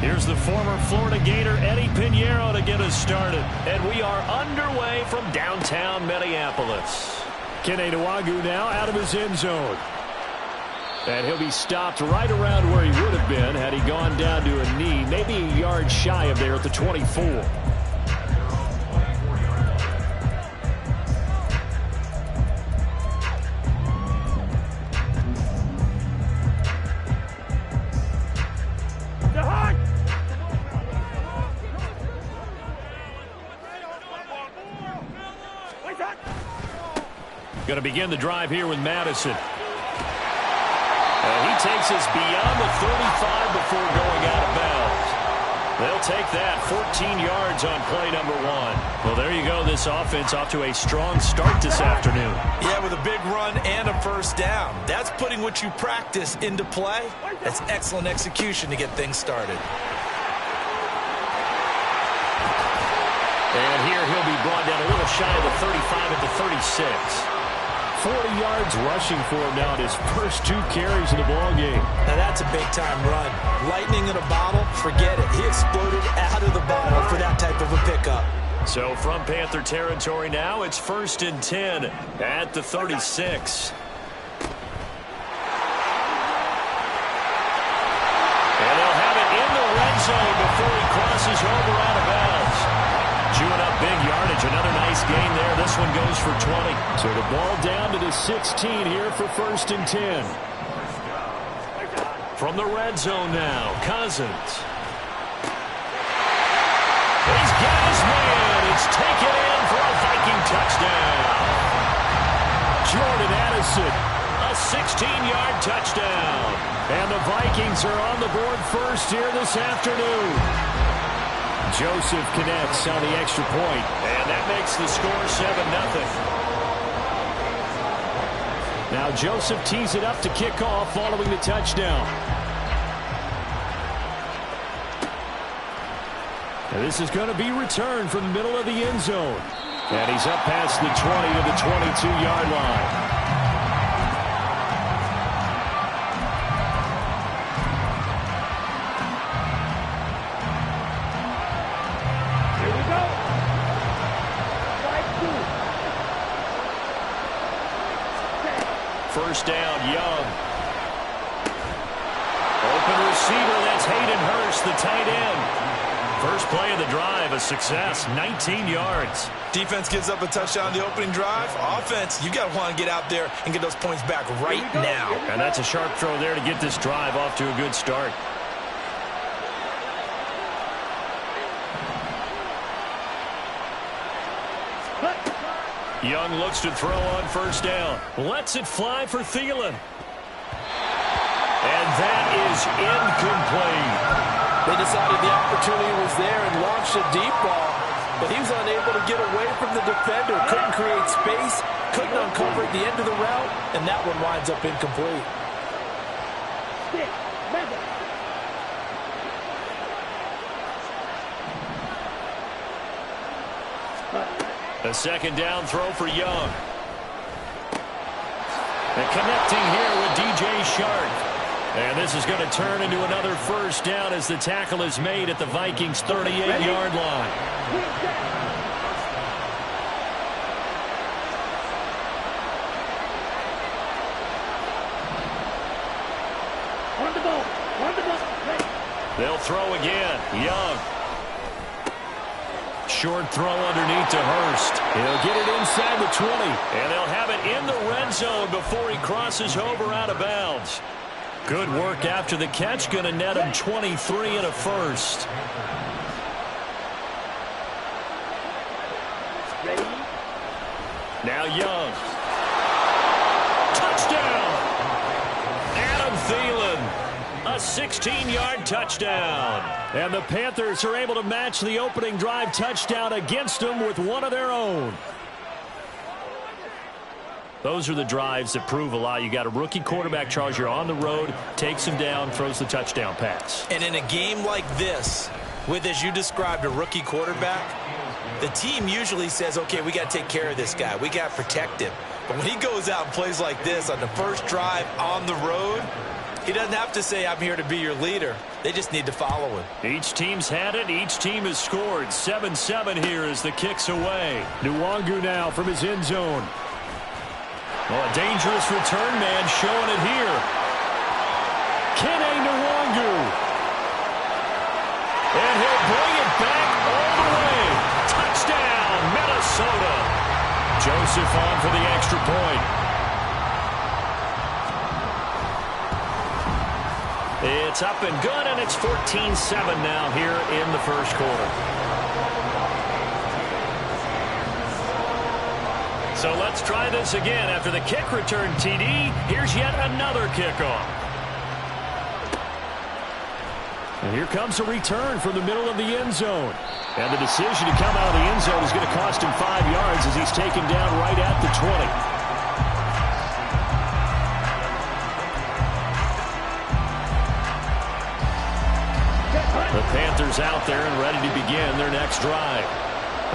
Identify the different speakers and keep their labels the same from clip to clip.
Speaker 1: Here's the former Florida Gator Eddie Pinheiro to get us started. And we are underway from downtown Minneapolis. Kene Nwangwu now out of his end zone. And he'll be stopped right around where he would have been had he gone down to a knee, maybe a yard shy of there at the 24. Going to begin the drive here with Madison. And he takes us beyond the 35 before going out of bounds. They'll take that 14 yards on play number 1. Well, there you go. This offense off to a strong start this afternoon.
Speaker 2: Yeah, with a big run and a first down. That's putting what you practice into play. That's excellent execution to get things started.
Speaker 1: And here he'll be brought down a little shy of the 35 at the 36. 40 yards rushing for him now in his first 2 carries in the ballgame.
Speaker 2: Now that's a big-time run. Lightning in a bottle, forget it. He exploded out of the bottle for that type of a pickup.
Speaker 1: So from Panther territory now, it's 1st and 10 at the 36. And they'll have it in the red zone before he crosses over out of bounds. Chewing up big yardage. Another nice gain there. This one goes for 20. So the ball down to the 16 here for 1st and 10. From the red zone now, Cousins. He's got his man. It's taken in for a Viking touchdown. Jordan Addison, a 16-yard touchdown. And the Vikings are on the board first here this afternoon. Joseph connects on the extra point. And that makes the score 7-0. Now Joseph tees it up to kick off following the touchdown. And this is going to be returned from the middle of the end zone. And he's up past the 20 to the 22-yard line. First down, Young. Open receiver, that's Hayden Hurst, the tight end. First play of the drive, a success, 19 yards.
Speaker 2: Defense gives up a touchdown on the opening drive. Offense, you got to want to get out there and get those points back right now.
Speaker 1: And that's a sharp throw there to get this drive off to a good start. Young looks to throw on first down. Lets it fly for Thielen. And that is incomplete.
Speaker 3: They decided the opportunity was there and launched a deep ball, but he was unable to get away from the defender. Couldn't create space, couldn't uncover at the end of the route, and that one winds up incomplete.
Speaker 1: A second down throw for Young. And connecting here with DJ Shark. And this is going to turn into another first down as the tackle is made at the Vikings' 38-yard line. They'll throw again. Young. Short throw underneath to Hurst. He'll get it inside the 20. And they'll have it in the red zone before he crosses over out of bounds. Good work after the catch. Going to net him 23 and a first. Now Young. Touchdown! Adam Thielen. A 16-yard touchdown. And the Panthers are able to match the opening drive touchdown against them with one of their own. Those are the drives that prove a lot. You got a rookie quarterback, Charles. You're on the road, takes him down, throws the touchdown pass.
Speaker 2: And in a game like this, with, as you described, a rookie quarterback, the team usually says, okay, we got to take care of this guy. We got to protect him. But when he goes out and plays like this on the first drive on the road, He doesn't have to say, I'm here to be your leader. They just need to follow him.
Speaker 1: Each team's had it. Each team has scored. 7-7 here as the kick's away. Nwangu now from his end zone. Well, a dangerous return man showing it here. Kene Nwangu. And he'll bring it back all the way. Touchdown, Minnesota. Joseph on for the extra point. It's up and good, and it's 14-7 now here in the first quarter. So let's try this again. After the kick return TD, here's yet another kickoff. And here comes a return from the middle of the end zone. And the decision to come out of the end zone is going to cost him 5 yards as he's taken down right at the 20. The Panthers out there and ready to begin their next drive.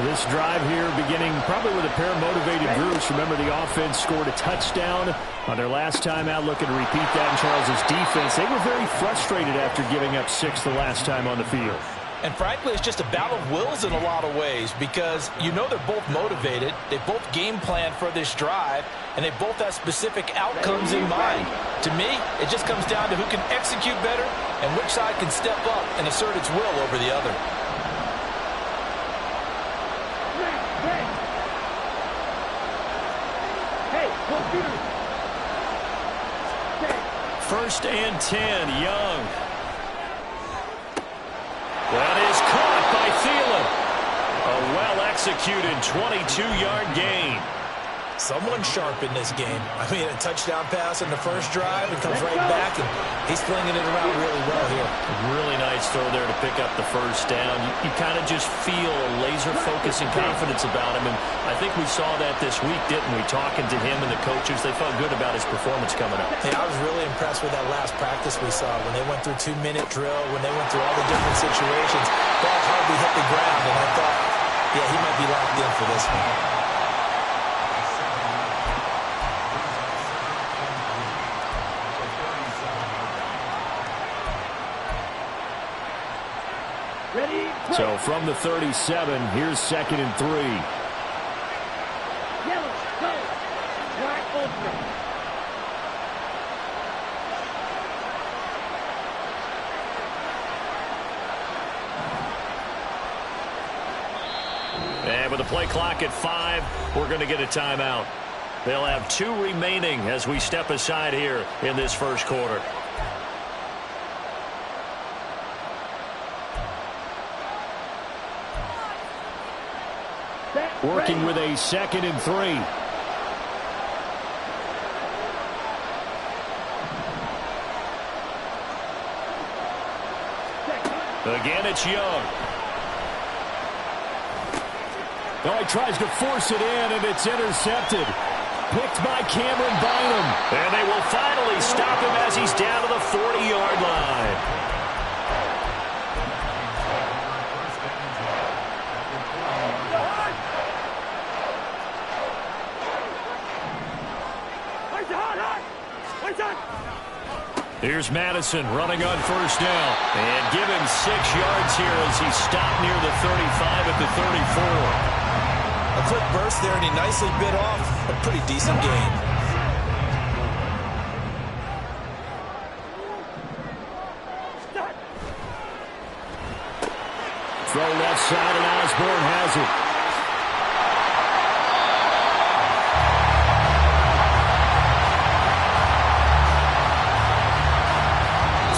Speaker 1: This drive here beginning probably with a pair of motivated groups. Remember, the offense scored a touchdown on their last time out, looking to repeat that in Charles's defense. They were very frustrated after giving up 6 the last time on the field.
Speaker 3: And frankly, it's just a battle of wills in a lot of ways because you know they're both motivated. They both game plan for this drive, and they both have specific outcomes in mind. To me, it just comes down to who can execute better and which side can step up and assert its will over the other.
Speaker 1: First and 10, Young. That is caught by Thielen. A well-executed 22-yard gain.
Speaker 2: Someone sharp in this game. I mean, a touchdown pass in the first drive and comes right back, and he's flinging it around really well here.
Speaker 1: Really nice throw there to pick up the first down. You kind of just feel a laser focus and confidence about him, and I think we saw that this week, didn't we? Talking to him and the coaches, they felt good about his performance coming up.
Speaker 2: Yeah, I was really impressed with that last practice we saw when they went through 2-minute drill, when they went through all the different situations. Ball hardly hit the ground, and I thought, yeah, he might be locked in for this one.
Speaker 1: So from the 37, here's 2nd and 3.
Speaker 4: Yellow, go. Wide open.
Speaker 1: And with the play clock at 5, we're going to get a timeout. They'll have 2 remaining as we step aside here in this first quarter. Working with a 2nd and 3. Again, it's Young. Oh, he tries to force it in, and it's intercepted. Picked by Cameron Bynum. And they will finally stop him as he's down to the 40-yard line. Here's Madison running on first down. And give him 6 yards here as he stopped near the 35 at the 34.
Speaker 2: A quick burst there, and he nicely bit off a pretty decent gain.
Speaker 1: Throw left side, and Osborne has it.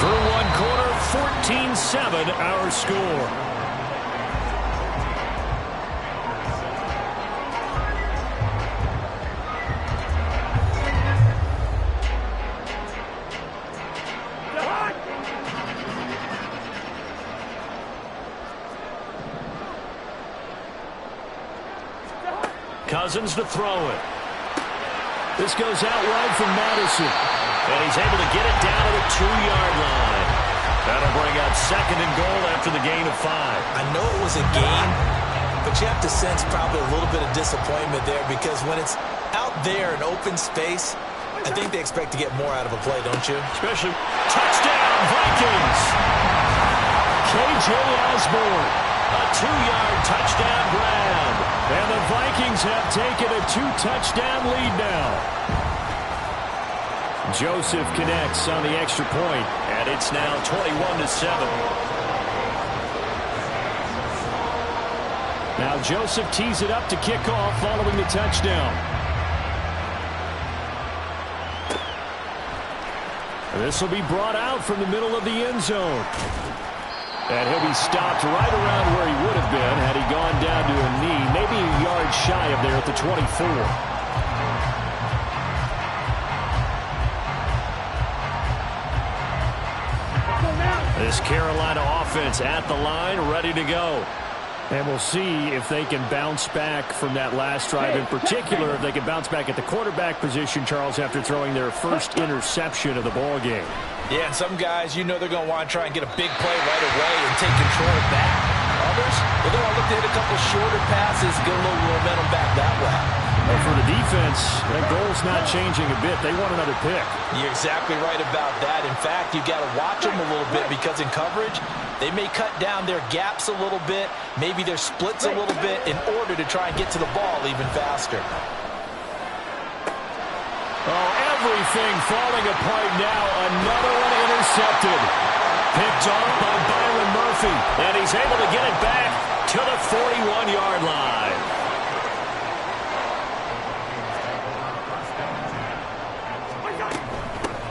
Speaker 1: Through one quarter, 14-7 our score. Cousins to throw it. This goes out wide from Madison. And he's able to get it down to the 2-yard line. That'll bring up 2nd and goal after the gain of 5.
Speaker 2: I know it was a gain, but you have to sense probably a little bit of disappointment there because when it's out there in open space, I think they expect to get more out of a play, don't you?
Speaker 1: Especially touchdown Vikings. K.J. Osborne, a 2-yard touchdown grab. And the Vikings have taken a 2-touchdown lead now. Joseph connects on the extra point, and it's now 21-7. Now Joseph tees it up to kick off following the touchdown. This will be brought out from the middle of the end zone. And he'll be stopped right around where he would have been had he gone down to a knee, maybe a yard shy of there at the 24. This Carolina offense at the line, ready to go. And we'll see if they can bounce back from that last drive, in particular if they can bounce back at the quarterback position, Charles, after throwing their first interception of the ball game.
Speaker 3: Yeah, and some guys, you know they're going to want to try and get a big play right away and take control back. Others, they're going to look to hit a couple shorter passes, get a little momentum back that way.
Speaker 1: Well, for the defense, that goal's not changing a bit. They want another pick.
Speaker 3: You're exactly right about that. In fact, you've got to watch them a little bit because in coverage, they may cut down their gaps a little bit, maybe their splits a little bit in order to try and get to the ball even faster.
Speaker 1: Oh, everything falling apart now. Another one intercepted. Picked off by Byron Murphy. And he's able to get it back to the 41-yard line.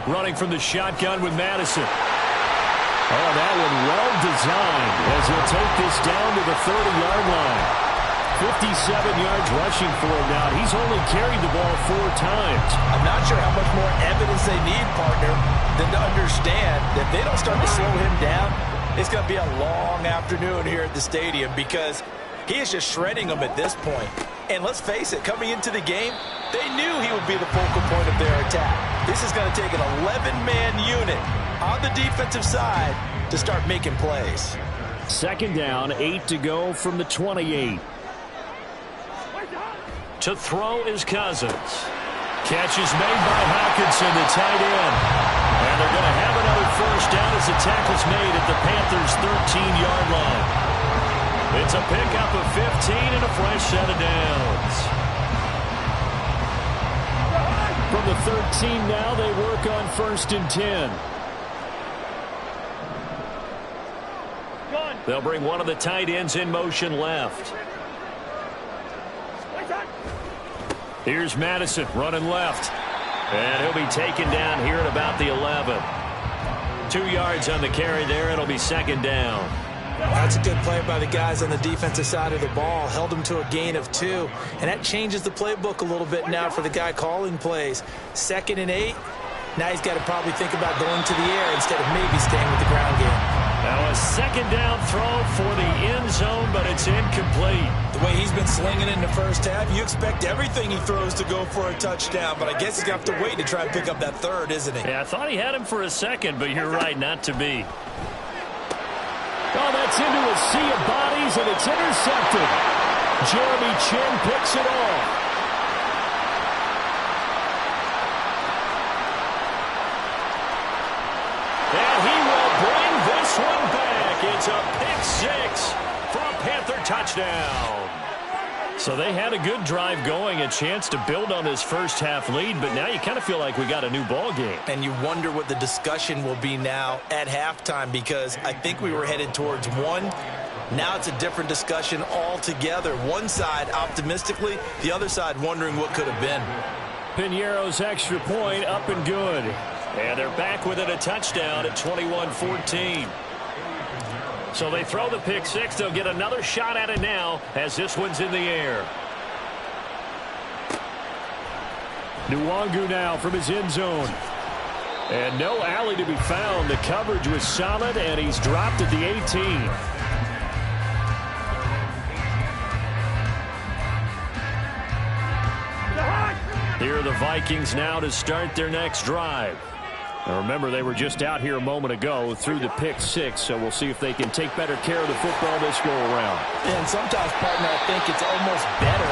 Speaker 1: Running from the shotgun with Madison. Oh, that one well designed as he'll take this down to the 30-yard line. 57 yards rushing for him now. He's only carried the ball 4 times.
Speaker 3: I'm not sure how much more evidence they need, partner, than to understand that if they don't start to slow him down, it's going to be a long afternoon here at the stadium because he is just shredding them at this point. And let's face it, coming into the game, they knew he would be the focal point of their attack. This is going to take an 11-man unit on the defensive side to start making plays.
Speaker 1: Second down, 8 to go from the 28. To throw is Cousins. Catch is made by Hawkinson, the tight end. And they're going to have another first down as the tackle's made at the Panthers' 13-yard line. It's a pickup of 15 and a fresh set of downs. From the 13 now, they work on 1st and 10. They'll bring one of the tight ends in motion left. Here's Madison running left. And he'll be taken down here at about the 11. 2 yards on the carry there. It'll be second down.
Speaker 2: That's a good play by the guys on the defensive side of the ball. Held him to a gain of 2. And that changes the playbook a little bit now for the guy calling plays. 2nd and 8. Now he's got to probably think about going to the air instead of maybe staying with the ground game.
Speaker 1: Now a second down throw for the end zone, but it's incomplete.
Speaker 2: The way he's been slinging in the first half, you expect everything he throws to go for a touchdown, but I guess he's going to have to wait to try and pick up that 3rd, isn't he?
Speaker 1: Yeah, I thought he had him for a second, but you're right, not to be. Oh, that's into a sea of bodies, and it's intercepted. Jeremy Chin picks it off. And he will bring this one back. It's a pick 6 for a Panther touchdown. So they had a good drive going, a chance to build on this first half lead, but now you kind of feel like we got a new ball game.
Speaker 2: And you wonder what the discussion will be now at halftime, because I think we were headed towards 1. Now it's a different discussion altogether. One side optimistically, the other side wondering what could have been.
Speaker 1: Piñeiro's extra point up and good. And they're back within a touchdown at 21-14. So they throw the pick 6. They'll get another shot at it now as this one's in the air. Nwangu now from his end zone. And no alley to be found. The coverage was solid, and he's dropped at the 18. Here are the Vikings now to start their next drive. Now remember, they were just out here a moment ago through the pick 6, so we'll see if they can take better care of the football this go around.
Speaker 3: And sometimes, partner, I think it's almost better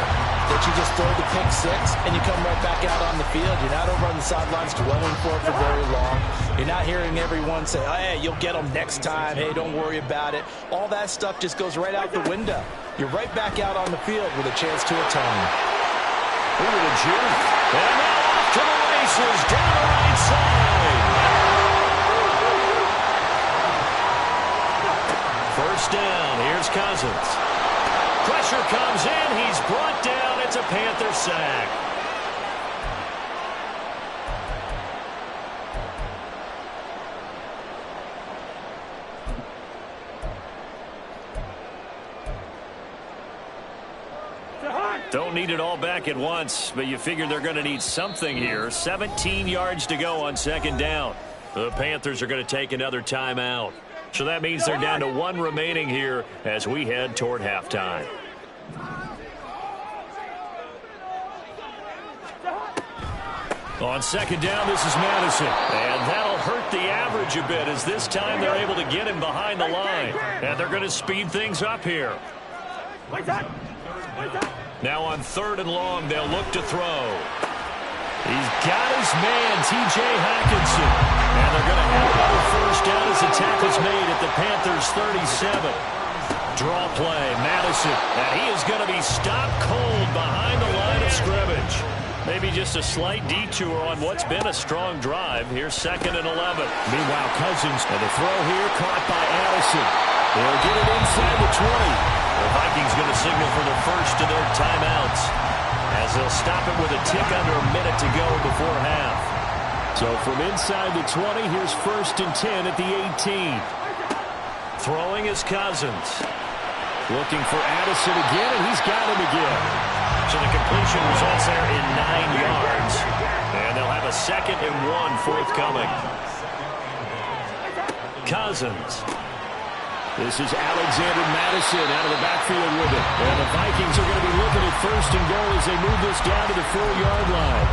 Speaker 3: that you just throw the pick six and you come right back out on the field. You're not over on the sidelines dwelling for it for very long. You're not hearing everyone say, oh, hey, you'll get them next time. Hey, don't worry about it. All that stuff just goes right out the window. You're right back out on the field with a chance to atone.
Speaker 1: Look at the juke. And now off to the races down the right side. First down. Here's Cousins. Pressure comes in. He's brought down. It's a Panther sack. Don't need it all back at once, but you figure they're going to need something here. 17 yards to go on second down. The Panthers are going to take another timeout. So that means they're down to one remaining here as we head toward halftime. On second down, this is Madison. And that'll hurt the average a bit as this time they're able to get him behind the line. And they're going to speed things up here. Now on third and long, they'll look to throw. He's got his man, T.J. Hockenson. And they're going to have another first down as the tackle's made at the Panthers' 37. Draw play, Madison. And he is going to be stopped cold behind the line of scrimmage. Maybe just a slight detour on what's been a strong drive. Here's second and 11. Meanwhile, Cousins, and the throw here caught by Addison. They'll get it inside the 20. The Vikings going to signal for the first of their timeouts as they'll stop it with a tick under a minute to go before half. So from inside the 20, here's first and 10 at the 18. Throwing is Cousins. Looking for Addison again, and he's got him again. So the completion results there in 9 yards. And they'll have a second and 1 forthcoming. Cousins. This is Alexander Madison out of the backfield with it. And the Vikings are going to be looking at first and goal as they move this down to the 4-yard line.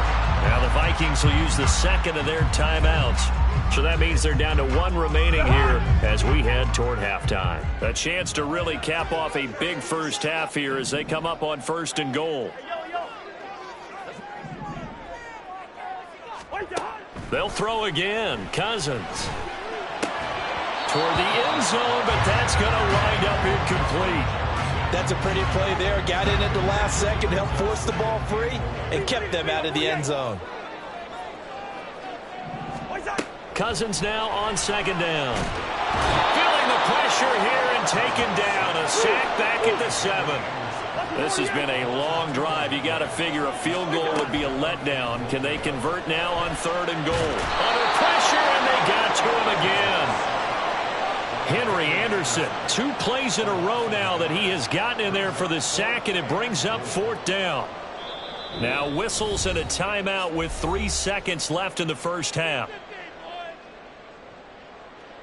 Speaker 1: Now the Vikings will use the second of their timeouts. So that means they're down to one remaining here as we head toward halftime. A chance to really cap off a big first half here as they come up on first and goal. They'll throw again. Cousins. Toward the end zone, but that's going to wind up incomplete.
Speaker 3: That's a pretty play there. Got in at the last second, helped force the ball free, and kept them out of the end zone.
Speaker 1: Cousins now on second down. Feeling the pressure here and taken down. A sack back at the 7. This has been a long drive. You got to figure a field goal would be a letdown. Can they convert now on third and goal? Under pressure, and they got to him again. Henry Anderson, 2 plays in a row now that he has gotten in there for the sack, and it brings up fourth down. Now whistles and a timeout with 3 seconds left in the first half.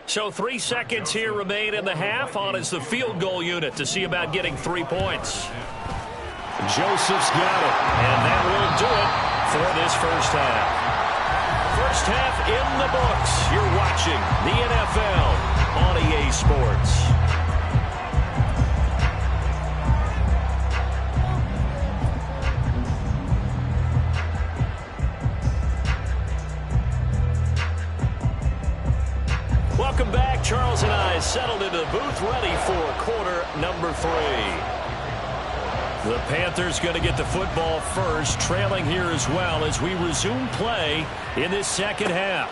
Speaker 1: So 3 seconds here remain in the half. On is the field goal unit to see about getting 3 points. Joseph's got it, and that will do it for this first half. First half in the books. You're watching the NFL on EA Sports. Welcome back. Charles and I settled into the booth ready for quarter number 3. The Panthers going to get the football first, trailing here as well as we resume play in this second half.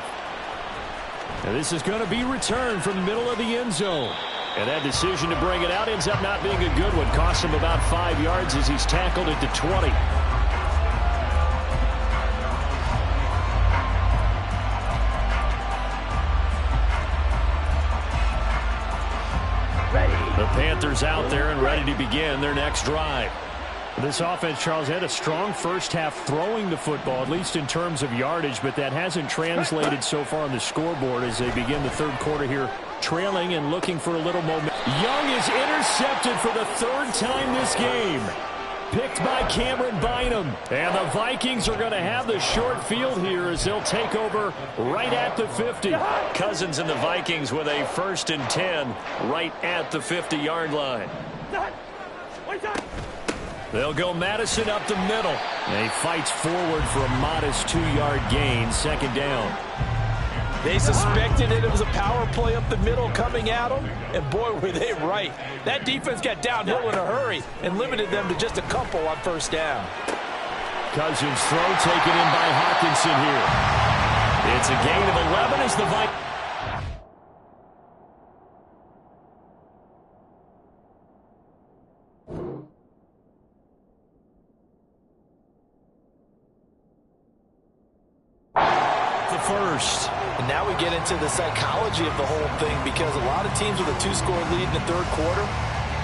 Speaker 1: And this is going to be returned from the middle of the end zone. And that decision to bring it out ends up not being a good one. Cost him about 5 yards as he's tackled at the 20. The Panthers out there and ready to begin their next drive. This offense, Charles, had a strong first half throwing the football, at least in terms of yardage, but that hasn't translated so far on the scoreboard as they begin the third quarter here, trailing and looking for a little moment. Young is intercepted for the 3rd time this game. Picked by Cameron Bynum. And the Vikings are going to have the short field here as they'll take over right at the 50. Cousins and the Vikings with a 1st and 10 right at the 50-yard line. They'll go Madison up the middle. And he fights forward for a modest 2-yard gain, second down.
Speaker 3: They suspected it was a power play up the middle coming at them, and boy, were they right. That defense got downhill in a hurry and limited them to just a couple on first down.
Speaker 1: Cousins throw taken in by Hawkinson here. It's a gain of 11 as the Vikings. First.
Speaker 3: And now we get into the psychology of the whole thing, because a lot of teams with a 2-score lead in the third quarter,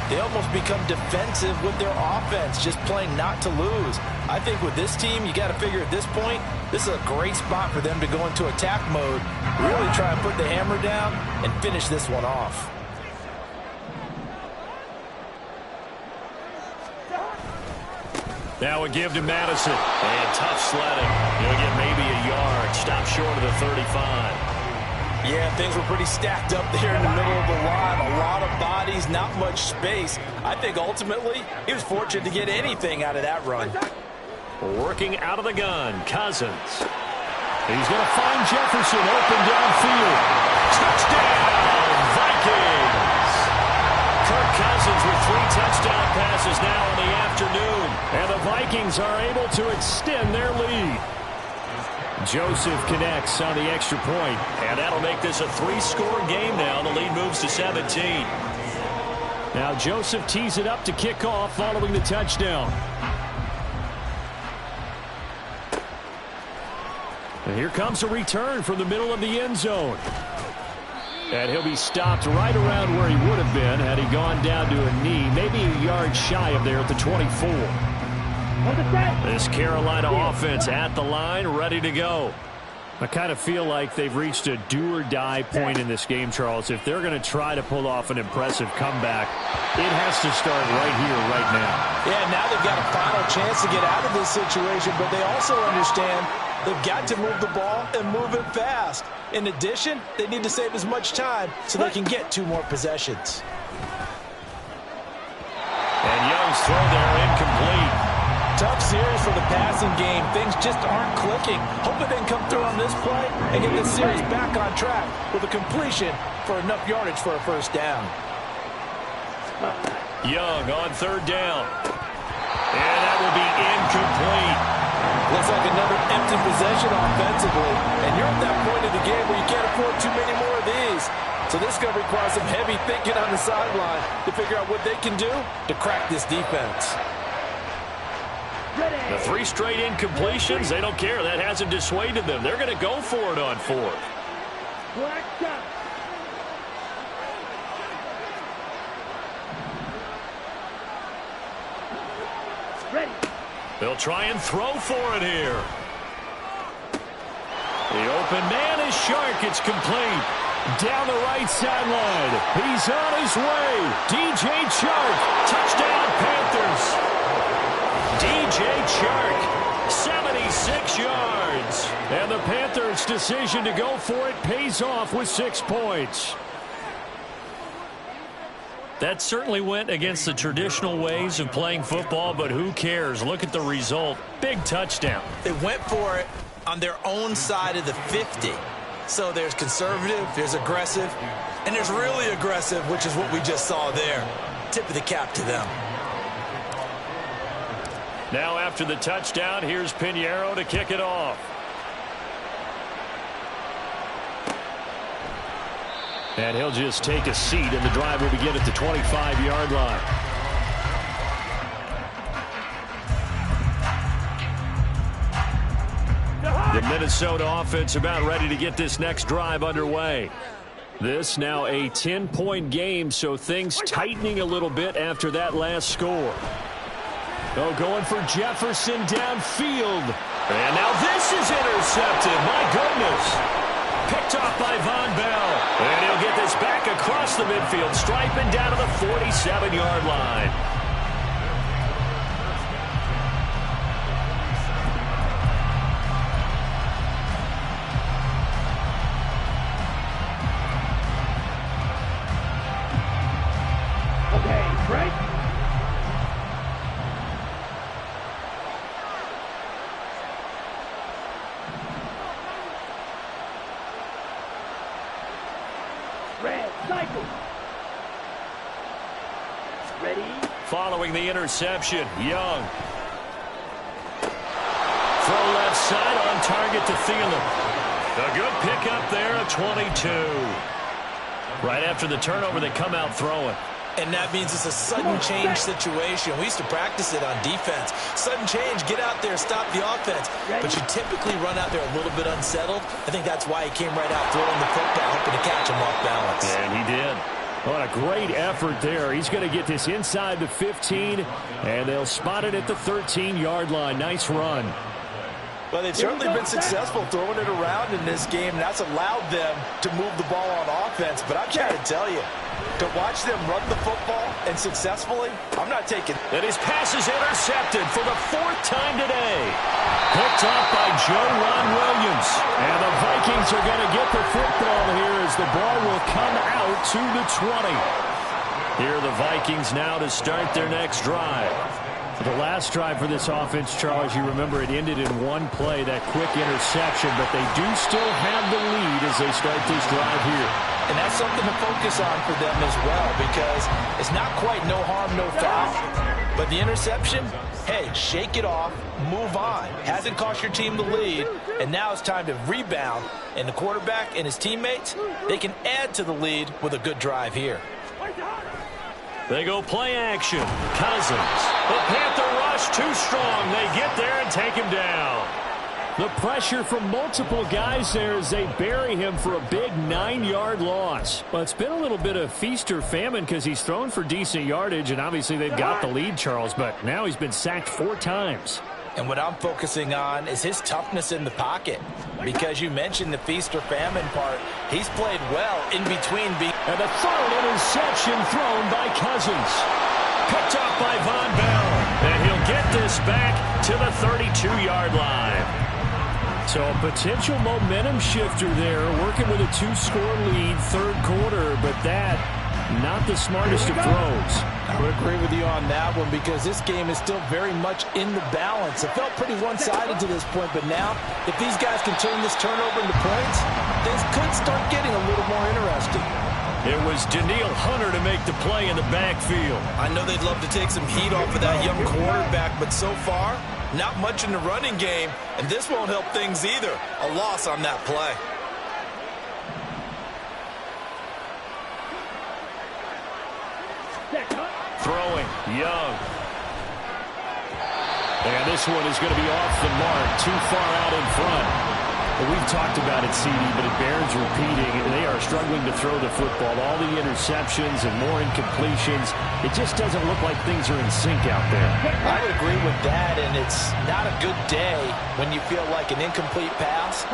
Speaker 3: they almost become defensive with their offense, just playing not to lose. I think with this team, you got to figure at this point, this is a great spot for them to go into attack mode, really try and put the hammer down and finish this one off.
Speaker 1: Now a give to Madison. And tough sledding. He'll get maybe a yard. Stop short of the 35.
Speaker 3: Yeah, things were pretty stacked up there in the middle of the line. A lot of bodies, not much space. I think ultimately he was fortunate to get anything out of that run.
Speaker 1: Working out of the gun, Cousins. He's going to find Jefferson open downfield. Touchdown, Vikings! Kirk Cousins with 3 touchdown passes now in the afternoon. And the Vikings are able to extend their lead. Joseph connects on the extra point. And that'll make this a 3-score game now. The lead moves to 17. Now Joseph tees it up to kick off following the touchdown. And here comes a return from the middle of the end zone. And he'll be stopped right around where he would have been had he gone down to a knee, maybe a yard shy of there at the 24. This Carolina offense at the line, ready to go. I kind of feel like they've reached a do-or-die point in this game, Charles. If they're going to try to pull off an impressive comeback, it has to start right here, right now.
Speaker 3: Yeah, now they've got a final chance to get out of this situation, but they also understand they've got to move the ball and move it fast. In addition, they need to save as much time so they can get 2 more possessions.
Speaker 1: And Young's throw there incomplete.
Speaker 3: Tough series for the passing game. Things just aren't clicking. Hoping they can come through on this play and get this series back on track with a completion for enough yardage for a first down.
Speaker 1: Young on third down. And that will be incomplete.
Speaker 3: Looks like another empty possession offensively. And you're at that point in the game where you can't afford too many more of these. So this is going to require some heavy thinking on the sideline to figure out what they can do to crack this defense.
Speaker 1: The 3 straight incompletions, they don't care. That hasn't dissuaded them. They're going to go for it on 4th. They'll try and throw for it here. The open man is Shark. It's complete. Down the right sideline. He's on his way. DJ Chark. Touchdown, Panthers. DJ Chark, 76 yards. And the Panthers' decision to go for it pays off with 6 points. That certainly went against the traditional ways of playing football, but who cares? Look at the result. Big touchdown.
Speaker 2: They went for it on their own side of the 50. So there's conservative, there's aggressive, and there's really aggressive, which is what we just saw there. Tip of the cap to them.
Speaker 1: Now after the touchdown, here's Pinheiro to kick it off. And he'll just take a seat, and the drive will begin at the 25-yard line. The Minnesota offense about ready to get this next drive underway. This now a 10-point game, so things tightening a little bit after that last score. Oh, going for Jefferson downfield. And now this is intercepted. My goodness. Picked off by Von Bell. And he'll get this back across the midfield stripe and down to the 47-yard line. Following the interception, Young. Throw left side on target to Thielen. A good pickup there, a 22. Right after the turnover, they come out throwing.
Speaker 2: And that means it's a sudden change situation. We used to practice it on defense. Sudden change, get out there, stop the offense. But you typically run out there a little bit unsettled. I think that's why he came right out throwing the football, hoping to catch him off balance.
Speaker 1: And he did. What a great effort there. He's going to get this inside the 15, and they'll spot it at the 13-yard line. Nice run.
Speaker 3: Well, they've certainly been successful throwing it around in this game, and that's allowed them to move the ball on offense. But I'm trying to tell you, to watch them run the football and successfully, I'm not taking.
Speaker 1: And his pass is intercepted for the 4th time today. Picked off by Joe Williams. And the Vikings are going to get the football here as the ball will come out to the 20. Here are the Vikings now to start their next drive. The last drive for this offense, Charles, you remember it ended in one play, that quick interception, but they do still have the lead as they start this drive here.
Speaker 2: And that's something to focus on for them as well, because it's not quite no harm, no foul. But the interception, hey, shake it off, move on. Hasn't cost your team the lead, and now it's time to rebound. And the quarterback and his teammates, they can add to the lead with a good drive here.
Speaker 1: They go play action. Cousins. The Panther rush too strong. They get there and take him down. The pressure from multiple guys there as they bury him for a big 9-yard loss. Well, it's been a little bit of feast or famine because he's thrown for decent yardage, and obviously they've got the lead, Charles, but now he's been sacked 4 times.
Speaker 2: And what I'm focusing on is his toughness in the pocket. Because you mentioned the feast or famine part, he's played well in between.
Speaker 1: And the 3rd interception thrown by Cousins. Picked up by Von Bell. And he'll get this back to the 32-yard line. So a potential momentum shifter there, working with a 2-score lead, 3rd quarter, but that not the smartest of throws.
Speaker 2: I would agree with you on that one because this game is still very much in the balance. It felt pretty one-sided to this point, but now if these guys can turn this turnover into points, things could start getting a little more interesting.
Speaker 1: It was Daniil Hunter to make the play in the backfield.
Speaker 2: I know they'd love to take some heat off of that young quarterback, but so far, not much in the running game, and this won't help things either. A loss on that play.
Speaker 1: Throwing, Young. And this one is going to be off the mark, too far out in front. Well, we've talked about it, CD, but it bears repeating. They are struggling to throw the football. All the interceptions and more incompletions. It just doesn't look like things are in sync out there.
Speaker 2: I would agree with that, and it's not a good day when you feel like an incomplete pass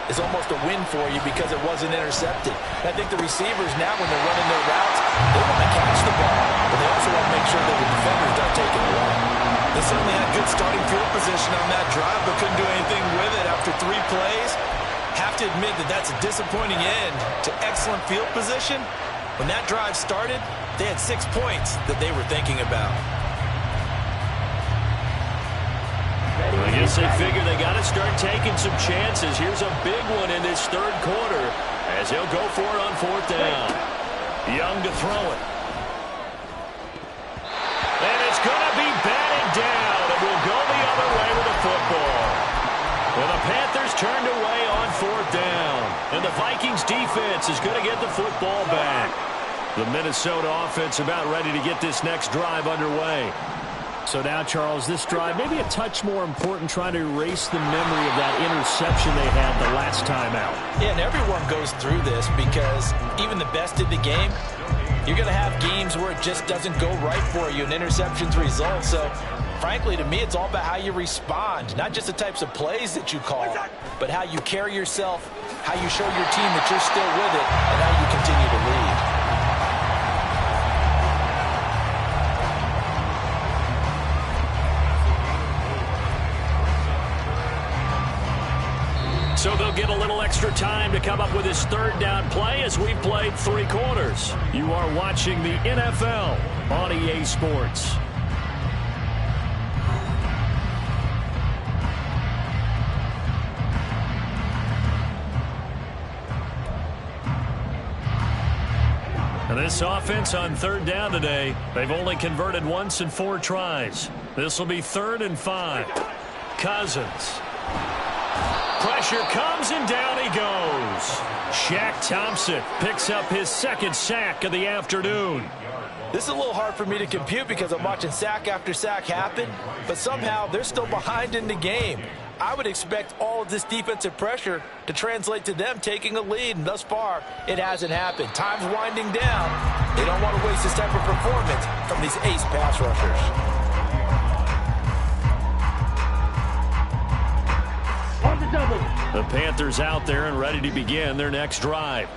Speaker 2: is almost a win for you because it wasn't intercepted. And I think the receivers now, when they're running their routes, they want to catch the ball, but they also want to make sure that the defenders don't take it away. They certainly had good starting field position on that drive, but couldn't do anything with it after 3 plays. Have to admit that that's a disappointing end to excellent field position. When that drive started, they had 6 points that they were thinking about.
Speaker 1: I guess they figure they got to start taking some chances. Here's a big one in this 3rd quarter as he'll go for it on 4th down. Young to throw it. And it's going to be batted down. It will go the other way with the football. And the Panthers turned away on 4th down. And the Vikings defense is going to get the football back. The Minnesota offense about ready to get this next drive underway. So now, Charles, this drive maybe a touch more important, trying to erase the memory of that interception they had the last time out.
Speaker 2: Yeah, and everyone goes through this because even the best in the game, you're going to have games where it just doesn't go right for you, and interceptions result. So, frankly, to me, it's all about how you respond, not just the types of plays that you call, but how you carry yourself, how you show your team that you're still with it, and how you continue to lead.
Speaker 1: So they'll get a little extra time to come up with his 3rd down play as we've played 3 quarters. You are watching the NFL on EA Sports. This offense on third down today, they've only converted once in 4 tries. This will be 3rd and 5. Cousins. Pressure comes and down he goes. Shaq Thompson picks up his 2nd sack of the afternoon.
Speaker 3: This is a little hard for me to compute because I'm watching sack after sack happen, but somehow they're still behind in the game. I would expect all of this defensive pressure to translate to them taking a lead, and thus far, it hasn't happened. Time's winding down. They don't want to waste this type of performance from these ace pass rushers.
Speaker 1: The Panthers out there and ready to begin their next drive.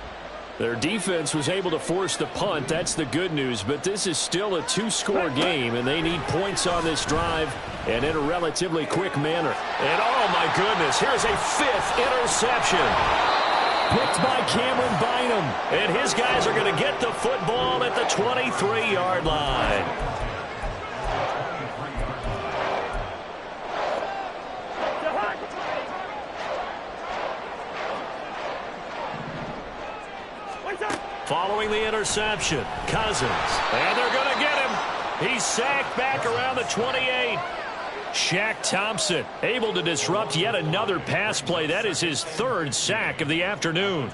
Speaker 1: Their defense was able to force the punt. That's the good news, but this is still a 2-score game, and they need points on this drive and in a relatively quick manner. And, oh, my goodness, here's a 5th interception. Picked by Cameron Bynum, and his guys are going to get the football at the 23-yard line. Following the interception, Cousins, and they're going to get him. He's sacked back around the 28. Shaq Thompson able to disrupt yet another pass play. That is his 3rd sack of the afternoon.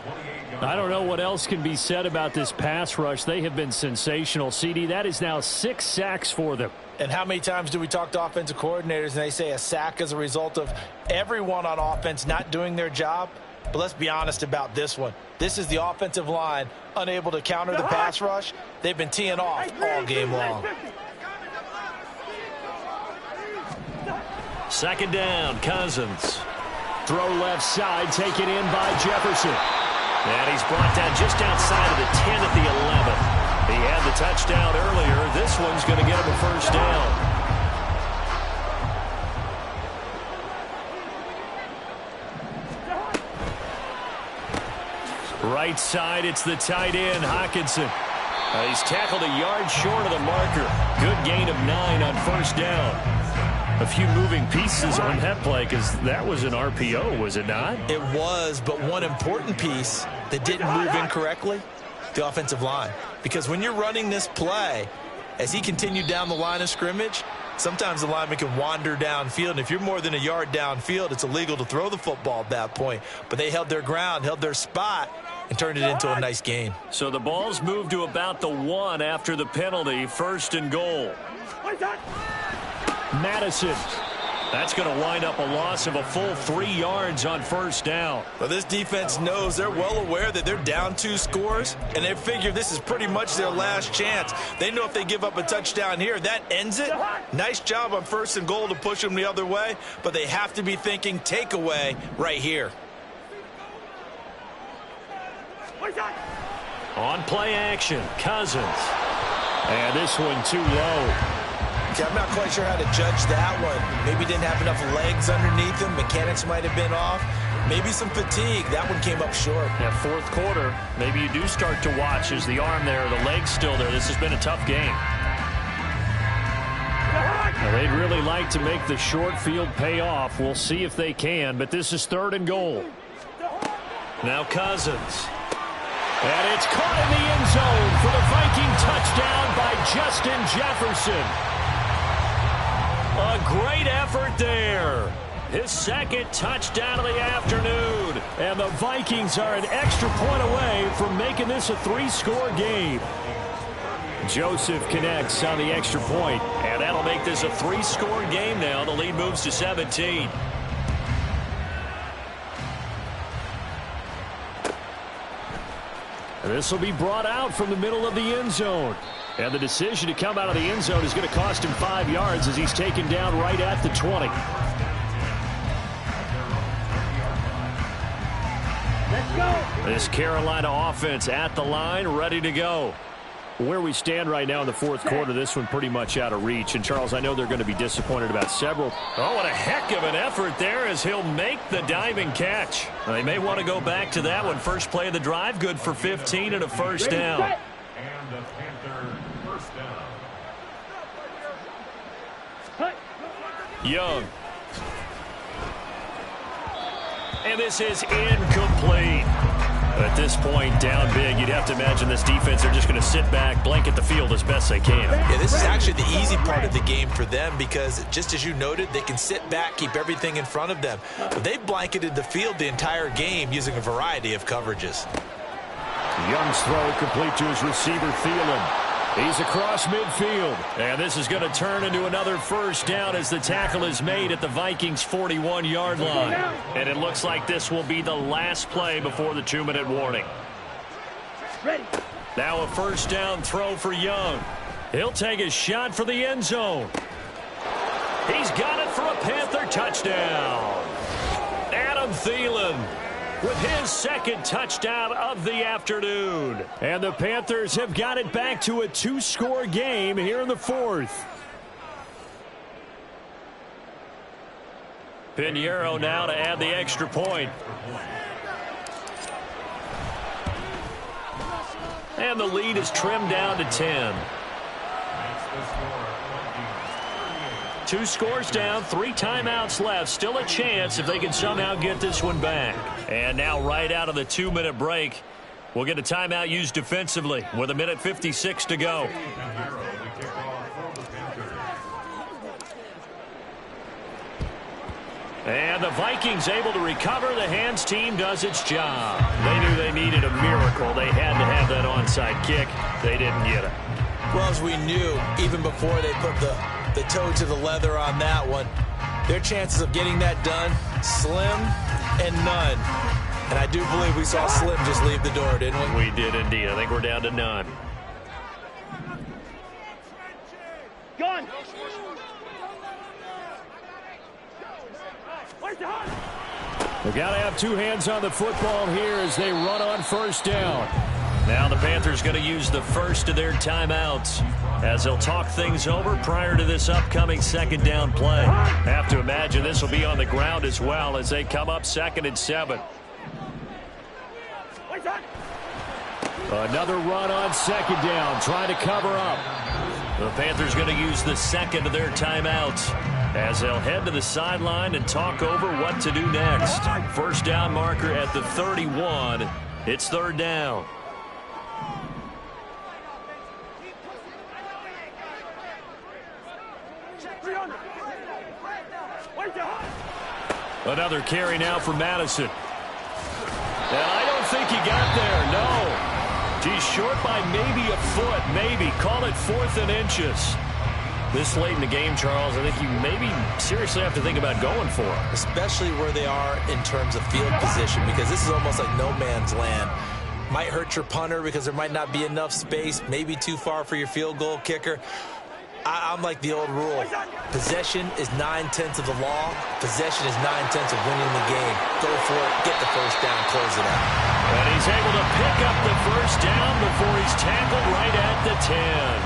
Speaker 1: I don't know what else can be said about this pass rush. They have been sensational, CD. That is now 6 sacks for them.
Speaker 3: And how many times do we talk to offensive coordinators and they say a sack is a result of everyone on offense not doing their job? But let's be honest about this one. This is the offensive line unable to counter the pass rush. They've been teeing off all game long.
Speaker 1: 2nd down, Cousins. Throw left side, taken in by Jefferson. And he's brought down just outside of the 10 at the 11. He had the touchdown earlier. This one's going to get him a 1st down. Right side, it's the tight end, Hockenson. He's tackled a yard short of the marker. Good gain of 9 on 1st down. A few moving pieces on that play because that was an RPO, was it not?
Speaker 3: It was, but one important piece that didn't move incorrectly, the offensive line. Because when you're running this play, as he continued down the line of scrimmage, sometimes the lineman can wander downfield, and if you're more than a yard downfield, it's illegal to throw the football at that point. But they held their ground, held their spot, and turned it into a nice gain.
Speaker 1: So the ball's moved to about the 1 after the penalty, 1st and goal. Madison. That's going to wind up a loss of a full 3 yards on 1st down.
Speaker 3: Well, this defense knows, they're well aware that they're down 2 scores, and they figure this is pretty much their last chance. They know if they give up a touchdown here, that ends it. Nice job on 1st and goal to push them the other way, but they have to be thinking takeaway right here.
Speaker 1: On play action, Cousins. And this one too low.
Speaker 3: Okay, I'm not quite sure how to judge that one. Maybe didn't have enough legs underneath him. Mechanics might have been off. Maybe some fatigue. That one came up short.
Speaker 1: That 4th quarter, maybe you do start to watch as the arm there, the leg's still there. This has been a tough game. Now, they'd really like to make the short field pay off. We'll see if they can, but this is 3rd and goal. Now Cousins. And it's caught in the end zone for the Viking touchdown by Justin Jefferson. A great effort there. His 2nd touchdown of the afternoon. And the Vikings are an extra point away from making this a 3-score game. Joseph connects on the extra point, and that'll make this a 3-score game now. The lead moves to 17. This will be brought out from the middle of the end zone. And the decision to come out of the end zone is going to cost him 5 yards as he's taken down right at the 20.
Speaker 4: Let's go.
Speaker 1: This Carolina offense at the line, ready to go. Where we stand right now in the 4th quarter, this one pretty much out of reach. And, Charles, I know they're going to be disappointed about several. Oh, what a heck of an effort there as he'll make the diving catch. They may want to go back to that one. First play of the drive, good for 15 and a 1st down.
Speaker 5: And the Panther 1st down.
Speaker 1: Young. And this is incomplete. At this point, down big, you'd have to imagine this defense, they're just going to sit back, blanket the field as best they can.
Speaker 2: Yeah, this is actually the easy part of the game for them because, just as you noted, they can sit back, keep everything in front of them. But they've blanketed the field the entire game using a variety of coverages.
Speaker 1: Young's throw complete to his receiver, Thielen. He's across midfield. And this is going to turn into another first down as the tackle is made at the Vikings' 41-yard line. And it looks like this will be the last play before the 2-minute warning.
Speaker 4: Ready.
Speaker 1: Now a first down throw for Young. He'll take a shot for the end zone. He's got it for a Panther touchdown. Adam Thielen with his second touchdown of the afternoon. And the Panthers have got it back to a 2-score game here in the 4th. Pinheiro now to add the extra point. And the lead is trimmed down to 10. 2 scores down, 3 timeouts left. Still a chance if they can somehow get this one back. And now right out of the 2-minute break, we'll get a timeout used defensively with 1:56 to go. And the Vikings able to recover. The hands team does its job. They knew they needed a miracle. They had to have that onside kick. They didn't get it.
Speaker 2: Well, as we knew, even before they put the toe to the leather on that one, their chances of getting that done, slim and none. And I do believe we saw Slim just leave the door, didn't we?
Speaker 1: We did indeed. I think we're down to none.
Speaker 4: Gun.
Speaker 1: They've got to have 2 hands on the football here as they run on first down. Now the Panthers going to use the first of their timeouts as they'll talk things over prior to this upcoming second down play. Have to imagine this will be on the ground as well as they come up 2nd and 7. Another run on second down, trying to cover up. The Panthers going to use the second of their timeouts as they'll head to the sideline and talk over what to do next. First down marker at the 31. It's 3rd down. Another carry now for Madison. And I don't think he got there, no. He's short by maybe a foot, maybe. Call it 4th and inches. This late in the game, Charles, I think you maybe seriously have to think about going for it.
Speaker 2: Especially where they are in terms of field position, because this is almost like no man's land. Might hurt your punter because there might not be enough space, maybe too far for your field goal kicker. I'm like the old rule. Possession is 9/10 of the law. Possession is 9/10 of winning the game. Go for it. Get the first down. Close it out.
Speaker 1: And he's able to pick up the first down before he's tackled right at the 10.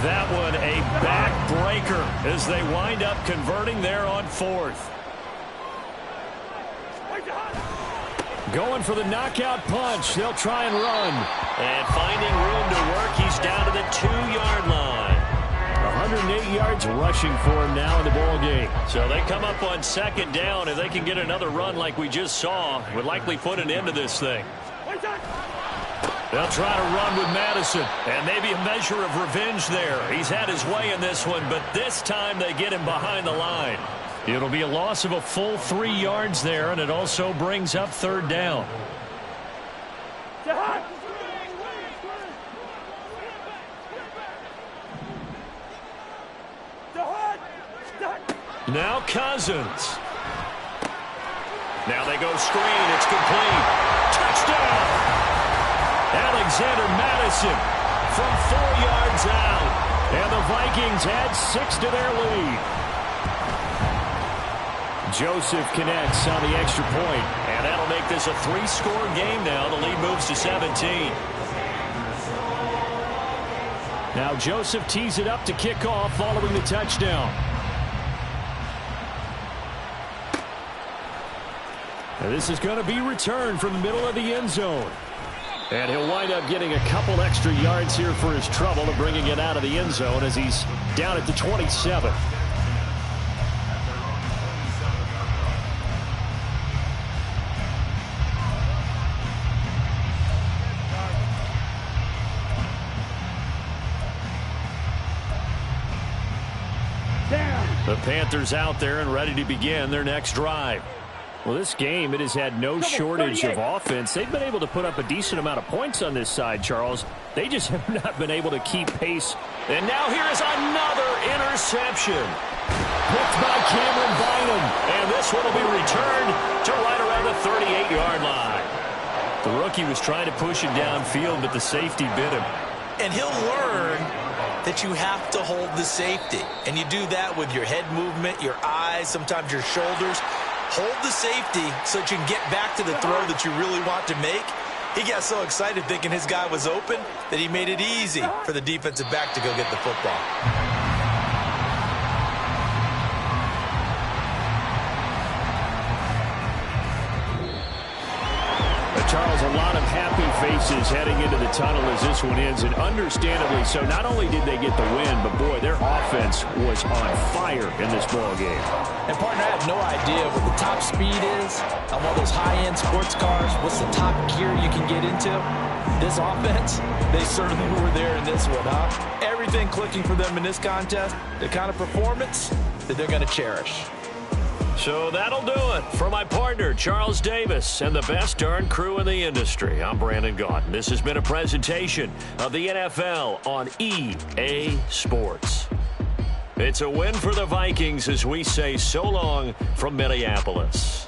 Speaker 1: That one a backbreaker as they wind up converting there on 4th. Going for the knockout punch. They'll try and run. And finding room to work, he's down to the 2-yard line. 108 yards rushing for him now in the ball game. So they come up on second down. If they can get another run like we just saw, would likely put an end to this thing. They'll try to run with Madison, and maybe a measure of revenge there. He's had his way in this one, but this time they get him behind the line. It'll be a loss of a full 3 yards there, and it also brings up 3rd down. Now Cousins. Now they go screen. It's complete. Touchdown! Alexander Madison from 4 yards out. And the Vikings add 6 to their lead. Joseph connects on the extra point. And that'll make this a 3-score game now. The lead moves to 17. Now Joseph tees it up to kick off following the touchdown. And this is going to be returned from the middle of the end zone. And he'll wind up getting a couple extra yards here for his trouble of bringing it out of the end zone as he's down at the 27. The Panthers out there and ready to begin their next drive. Well, this game, it has had no shortage of offense. They've been able to put up a decent amount of points on this side, Charles. They just have not been able to keep pace. And now here is another interception. Picked by Cameron Bynum. And this one will be returned to right around the 38-yard line. The rookie was trying to push it downfield, but the safety bit him.
Speaker 2: And he'll learn that you have to hold the safety. And you do that with your head movement, your eyes, sometimes your shoulders. Hold the safety so that you can get back to the throw that you really want to make. He got so excited thinking his guy was open that he made it easy for the defensive back to go get the football.
Speaker 1: Charles, a lot of happy faces heading into the tunnel as this one ends, and understandably so. Not only did they get the win, but boy, their offense was on fire in this ball game.
Speaker 3: And partner, I have no idea what the top speed is on one of those high-end sports cars. What's the top gear you can get into? This offense, they certainly were there in this one, huh? Everything clicking for them in this contest, the kind of performance that they're going to cherish.
Speaker 1: So that'll do it for my partner, Charles Davis, and the best darn crew in the industry. I'm Brandon Gaudin. This has been a presentation of the NFL on EA Sports. It's a win for the Vikings as we say so long from Minneapolis.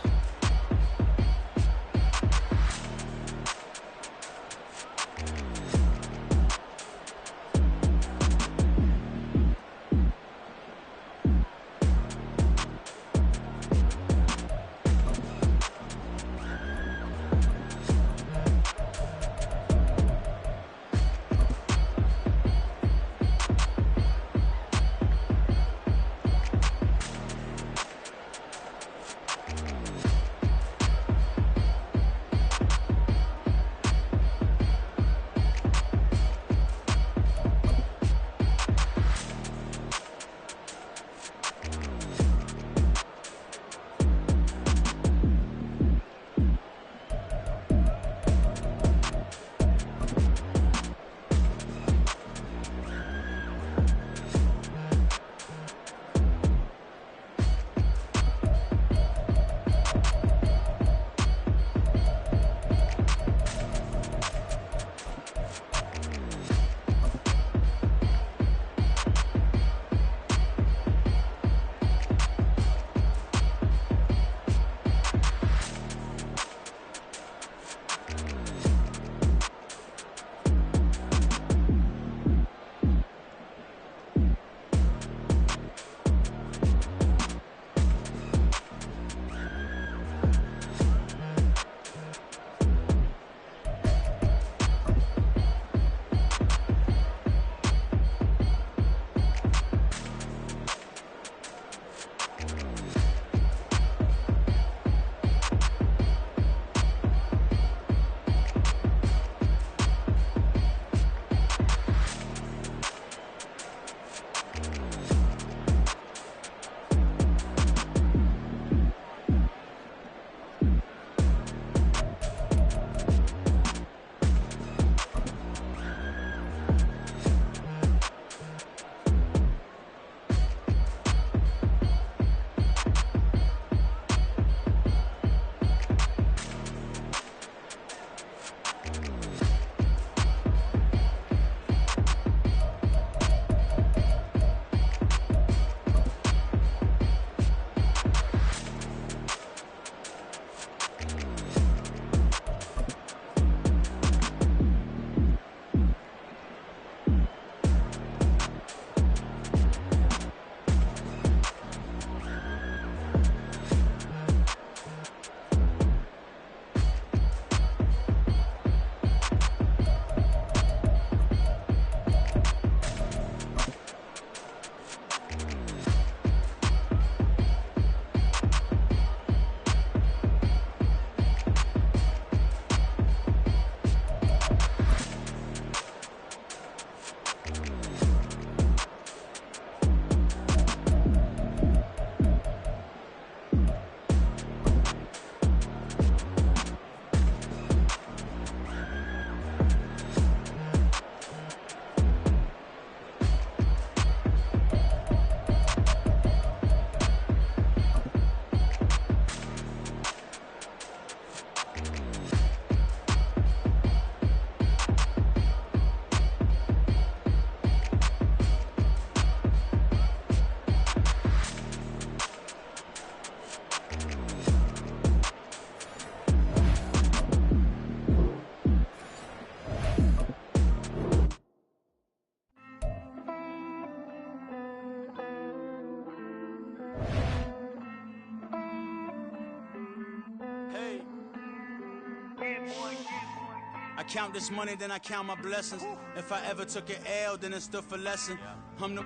Speaker 6: count this money, then I count my blessings. If I ever took an L, then it stood for lesson. I'm the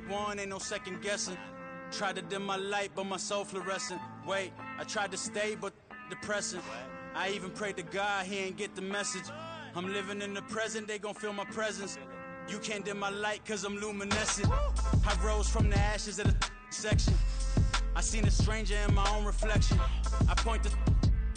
Speaker 6: one, ain't no second guessing. Tried to dim my light, but my soul fluorescent. Wait, I tried to stay, but depressing. I even prayed to God, he ain't get the message. I'm living in the present, they gon' feel my presence. You can't dim my light, cause I'm luminescent. I rose from the ashes of the section. I seen a stranger in my own reflection. I point the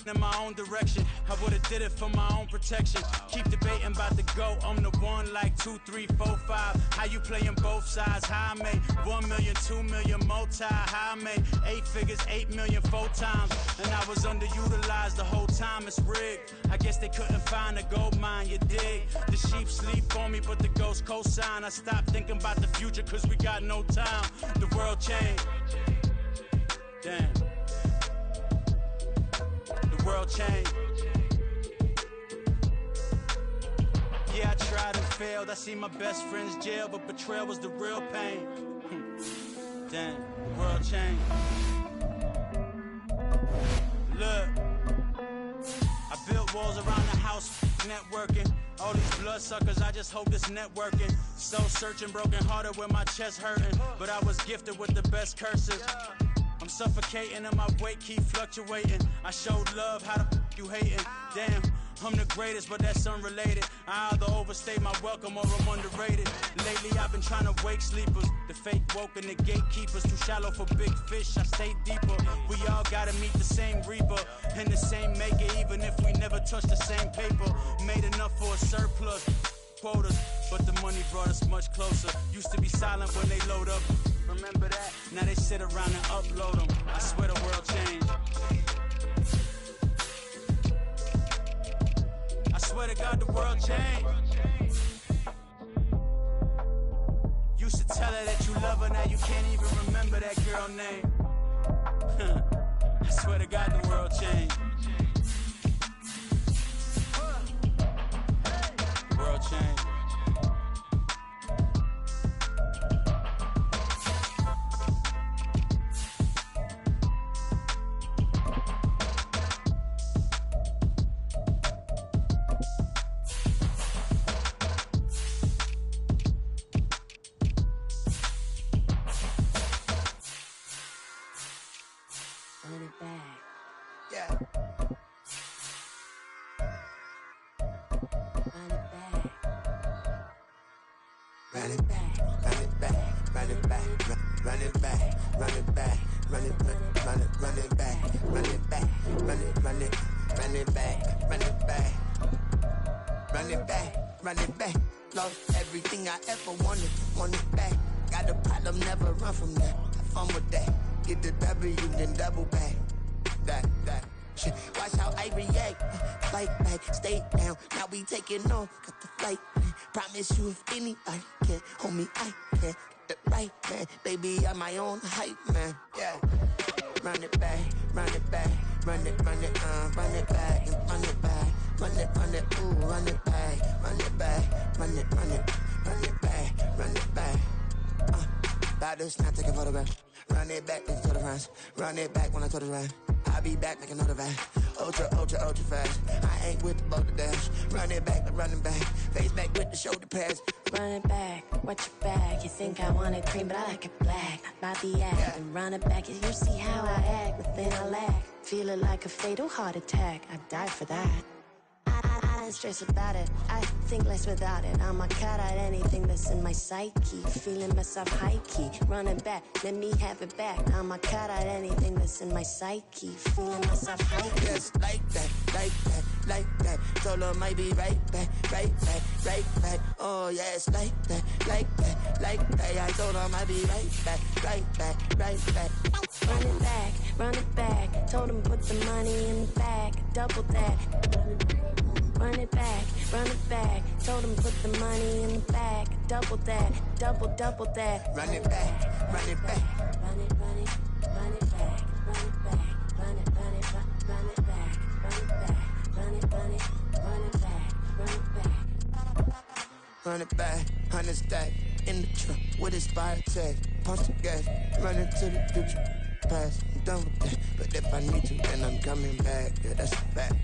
Speaker 6: in my own direction. I would've did it for my own protection. Keep debating about the GOAT. I'm the one like 2, 3, 4, 5. How you playing both sides? How I made 1 million, 2 million, multi. How I made 8 figures, 8 million, 4 times. And I was underutilized the whole time. It's rigged. I guess they couldn't find a gold mine, you dig? The sheep sleep on me, but the ghost cosign. I stopped thinking about the future, cause we got no time. The world changed. Damn. The world changed. Yeah, I tried and failed. I seen my best friends jail, but betrayal was the real pain. Damn, the world changed. Look, I built walls around the house, networking. All these bloodsuckers, I just hope this networking. Soul searching, broken hearted with my chest hurting. But I was gifted with the best curses. I'm suffocating and my weight keep fluctuating. I showed love, how the f you hating? Damn, I'm the greatest, but that's unrelated. I either overstay my welcome or I'm underrated. Lately I've been trying to wake sleepers. The fake woke and the gatekeepers. Too shallow for big fish, I stay deeper. We all gotta meet the same reaper and the same maker, even if we never touch the same paper. Made enough for a surplus quotas, but the money brought us much closer. Used to be silent when they load up. Remember that? Now they sit around and upload them. I swear the world changed. I swear to God the world changed. Used to tell her that you love her, now you can't even remember that girl name. I swear to God the world changed. The world changed.
Speaker 7: Taking off, got the flight, man. Promise you if anybody can hold me, I can get it right, man. Baby, I'm my own hype, man. Yeah. Run it back, run it back, run it back, and run it back, run it, ooh, run it back, run it back, run it back, run it back. About to snap, take a photograph. Run it back, then to the front. Run it back when I told it right. I'll be back, make another back. Ultra, ultra, ultra fast. I ain't with the boat to dash. Run it back, running back. Face back with the shoulder pads.
Speaker 8: Run it back, watch your back. You think I want it cream, but I like it black. Not by the act. And run it back, you see how I act. But then I lack. Feel it like a fatal heart attack. I'd die for that. I don't stress about it. I think less without it. I'ma cut out anything that's in my psyche. Feeling myself high key. Running back, let me have it back. I'ma cut out anything that's in my psyche. Feeling myself high key.
Speaker 7: Yes, like that, like that, like that. Told her might be right back, right back, right back. Oh yes, like that, like that, like that. I told her might be right back, right back, right back.
Speaker 8: Run it back, run it back. Told him put the money in the bag. Double that. Run it back, run it back. Told him put the money in the bag. Double that, double that.
Speaker 7: Run it back, run it back.
Speaker 8: Run it, run it, run it back. Run it back, run it, run it, run it back. Run it back, run it, run it, run it back. Run it back.
Speaker 7: Run it back, 100 stack. In the truck with his fire tag. Punch the gas, run into the future. Past, I'm done with that. But if I need to, then I'm coming back. Yeah, that's a fact.